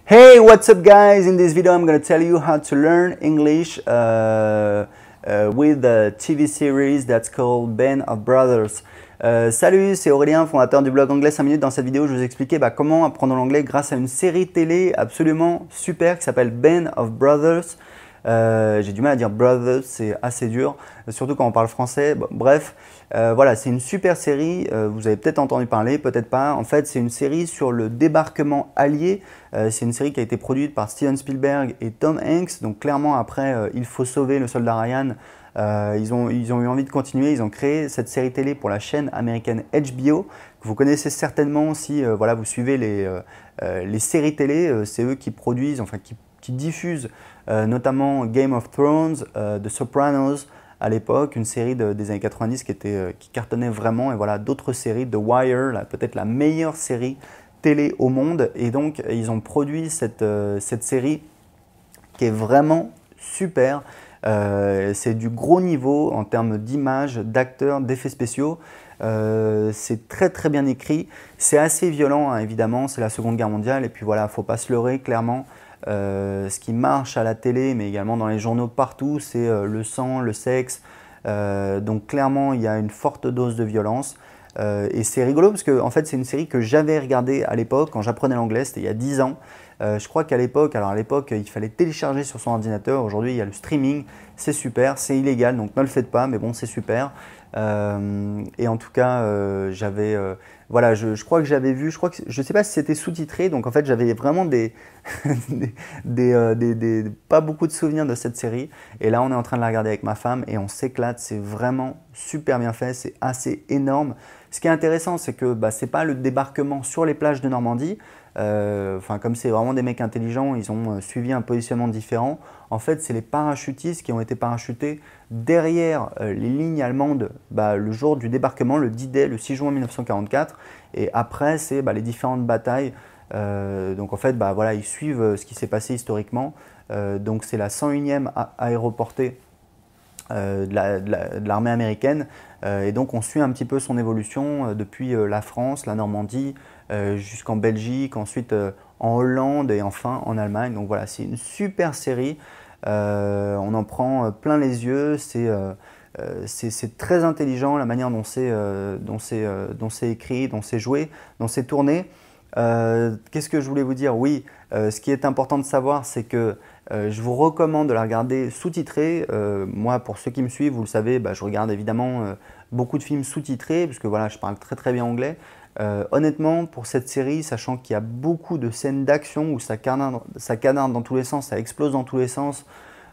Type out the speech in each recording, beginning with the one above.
Hey, what's up guys? In this video I'm going to tell you how to learn English with a TV series that's called Band of Brothers. Salut, c'est Aurélien, fondateur du blog Anglais 5 minutes. Dans cette vidéo, je vais vous expliquer comment apprendre l'anglais grâce à une série télé absolument super qui s'appelle Band of Brothers. J'ai du mal à dire brothers, c'est assez dur, surtout quand on parle français. Bon, bref, voilà, c'est une super série, vous avez peut-être entendu parler, peut-être pas. En fait, c'est une série sur le débarquement allié. C'est une série qui a été produite par Steven Spielberg et Tom Hanks. Donc clairement, après Il faut sauver le soldat Ryan, ils ont eu envie de continuer. Ils ont créé cette série télé pour la chaîne américaine HBO, que vous connaissez certainement si voilà, vous suivez les séries télé. C'est eux qui produisent, enfin qui diffusent notamment Game of Thrones, The Sopranos à l'époque, une série des années 90 qui cartonnait vraiment, et voilà, d'autres séries, The Wire, peut-être la meilleure série télé au monde, et donc ils ont produit cette série qui est vraiment super. C'est du gros niveau en termes d'images, d'acteurs, d'effets spéciaux. C'est très très bien écrit, c'est assez violent hein, évidemment, c'est la Seconde Guerre mondiale, et puis voilà, faut pas se leurrer clairement. Ce qui marche à la télé, mais également dans les journaux partout, c'est le sang, le sexe. Donc clairement, il y a une forte dose de violence. Et c'est rigolo parce que en fait, c'est une série que j'avais regardée à l'époque quand j'apprenais l'anglais, c'était il y a 10 ans. Je crois qu'à l'époque, il fallait télécharger sur son ordinateur. Aujourd'hui, il y a le streaming, c'est super, c'est illégal, donc ne le faites pas, mais bon, c'est super. Et en tout cas, voilà, je crois que j'avais vu, je sais pas si c'était sous-titré, donc en fait j'avais vraiment pas beaucoup de souvenirs de cette série. Et là, on est en train de la regarder avec ma femme et on s'éclate, c'est vraiment super bien fait, c'est assez énorme. Ce qui est intéressant, c'est que c'est pas le débarquement sur les plages de Normandie. Comme c'est vraiment des mecs intelligents, ils ont suivi un positionnement différent. En fait, c'est les parachutistes qui ont été parachutés derrière les lignes allemandes le jour du débarquement, le D-Day, le 6 juin 1944. Et après, c'est les différentes batailles. Donc en fait, voilà, ils suivent ce qui s'est passé historiquement. Donc c'est la 101e aéroportée de l'armée américaine, et donc on suit un petit peu son évolution depuis la France, la Normandie, jusqu'en Belgique, ensuite en Hollande et enfin en Allemagne. Donc voilà, c'est une super série, on en prend plein les yeux, c'est très intelligent la manière dont c'est écrit, dont c'est joué, dont c'est tourné. Qu'est-ce que je voulais vous dire? Oui, ce qui est important de savoir, c'est que je vous recommande de la regarder sous-titrée. Moi, pour ceux qui me suivent, vous le savez, je regarde évidemment beaucoup de films sous-titrés, parce que voilà, je parle très très bien anglais. Honnêtement, pour cette série, sachant qu'il y a beaucoup de scènes d'action où ça canarde dans tous les sens, ça explose dans tous les sens,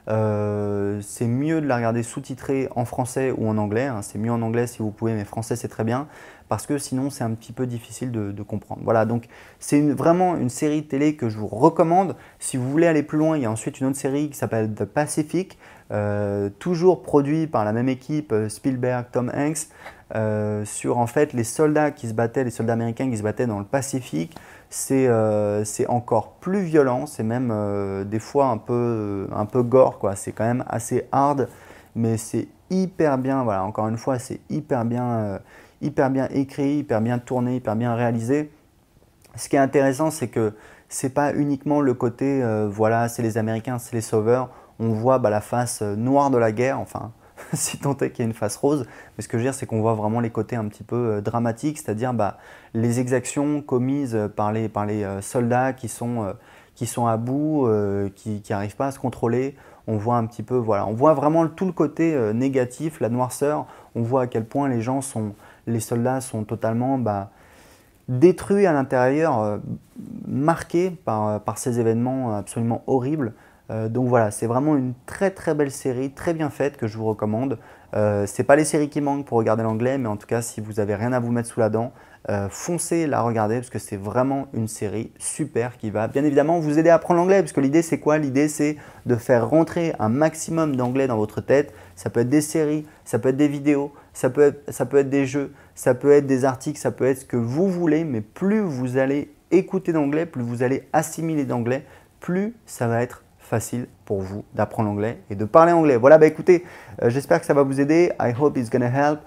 c'est mieux de la regarder sous-titrée en français ou en anglais. Hein. C'est mieux en anglais si vous pouvez, mais français c'est très bien, parce que sinon c'est un petit peu difficile de comprendre. Voilà, donc c'est vraiment une série télé que je vous recommande. Si vous voulez aller plus loin, il y a ensuite une autre série qui s'appelle The Pacific, toujours produit par la même équipe, Spielberg, Tom Hanks, sur en fait les soldats américains qui se battaient dans le Pacifique. C'est encore plus violent, c'est même des fois un peu gore, quoi. C'est quand même assez hard, mais c'est hyper bien, voilà, encore une fois, c'est hyper bien écrit, hyper bien tourné, hyper bien réalisé. Ce qui est intéressant, c'est que c'est pas uniquement le côté, voilà, c'est les Américains, c'est les sauveurs. On voit la face noire de la guerre, enfin, si tant est qu'il y a une face rose. Mais ce que je veux dire, c'est qu'on voit vraiment les côtés un petit peu dramatiques, c'est-à-dire les exactions commises par les soldats qui sont à bout, qui n'arrivent pas à se contrôler. On voit un petit peu, voilà, on voit vraiment tout le côté négatif, la noirceur. On voit à quel point les soldats sont totalement détruits à l'intérieur, marqués par ces événements absolument horribles. Donc voilà, c'est vraiment une très très belle série, très bien faite, que je vous recommande. C'est pas les séries qui manquent pour regarder l'anglais, mais en tout cas, si vous n'avez rien à vous mettre sous la dent, foncez la regarder, parce que c'est vraiment une série super qui va bien évidemment vous aider à apprendre l'anglais, parce que l'idée c'est quoi? L'idée c'est de faire rentrer un maximum d'anglais dans votre tête. Ça peut être des séries, ça peut être des vidéos, ça peut être des jeux, ça peut être des articles, ça peut être ce que vous voulez, mais plus vous allez écouter d'anglais, plus vous allez assimiler d'anglais, plus ça va être facile pour vous d'apprendre l'anglais et de parler anglais. Voilà, bah écoutez, j'espère que ça va vous aider. I hope it's gonna help.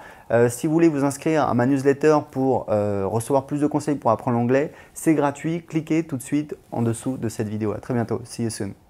Si vous voulez vous inscrire à ma newsletter pour recevoir plus de conseils pour apprendre l'anglais, c'est gratuit. Cliquez tout de suite en dessous de cette vidéo. À très bientôt. See you soon.